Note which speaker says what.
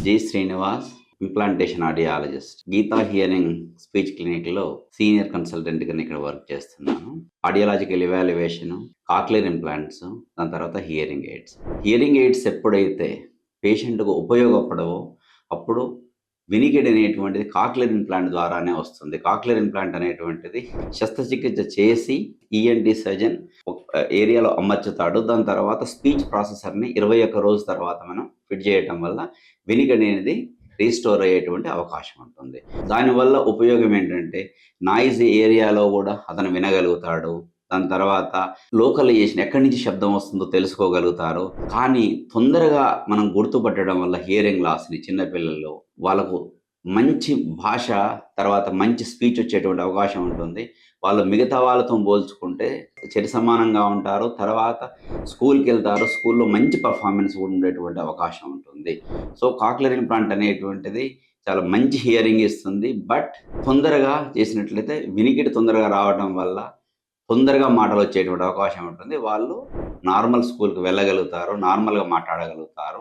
Speaker 1: G Srinivas, implantation audiologist. Geeta hearing speech క్లినిక్‌లో senior కన్సల్టెంట్‌గా నేను ఇక్కడ వర్క్ చేస్తున్నాను. ఆడియాలజికల్ ఎవాల్యుయేషన్, కాక్లియర్ ఇంప్లాంట్స్, దాని తర్వాత హియరింగ్ ఎయిడ్స్. హియరింగ్ ఎయిడ్స్ ఎప్పుడైతే పేషెంట్‌కు ఉపయోగపడవో అప్పుడు వినికిడి అనేటువంటిది కాక్లియర్ ఇంప్లాంట్ ద్వారానే వస్తుంది. కాక్లియర్ ఇంప్లాంట్ అనేటువంటిది శస్త్రచికిత్స చేసి ఈఎన్టీ సర్జన్ ఏరియాలో అమర్చుతాడు. దాని తర్వాత స్పీచ్ ప్రాసెసర్‌ని 21 రోజు తర్వాత మనం ఫిట్ చేయటం వల్ల వినికిడి అనేది రీస్టోర్ అయ్యేటువంటి అవకాశం ఉంటుంది. దానివల్ల ఉపయోగం ఏంటంటే నాయిసీ ఏరియాలో కూడా అతను వినగలుగుతాడు. దాని తర్వాత లోకలైజేషన్ ఎక్కడి నుంచి శబ్దం వస్తుందో తెలుసుకోగలుగుతారు. కానీ తొందరగా మనం గుర్తుపట్టడం వల్ల హియరింగ్ లాస్‌ని చిన్న పిల్లల్లో వాళ్ళకు మంచి భాష, తర్వాత మంచి స్పీచ్ వచ్చేటువంటి అవకాశం ఉంటుంది. వాళ్ళు మిగతా వాళ్ళతో పోల్చుకుంటే సరి సమానంగా ఉంటారు. తర్వాత స్కూల్‌కెళ్తారు. స్కూల్‌లో మంచి పెర్ఫార్మెన్స్ కూడా ఉండేటువంటి అవకాశం ఉంటుంది. సో, కాక్లియర్ ఇంప్లాంట్ అనేటువంటిది చాలా మంచి హియరింగ్ ఇస్తుంది. బట్ తొందరగా చేసినట్లయితే వినికిడి తొందరగా రావడం వల్ల తొందరగా మాటలొచ్చేటువంటి అవకాశం ఉంటుంది. వాళ్ళు నార్మల్ స్కూల్‌కి వెళ్ళగలుగుతారు. నార్మల్‌గా మాట్లాడగలుగుతారు.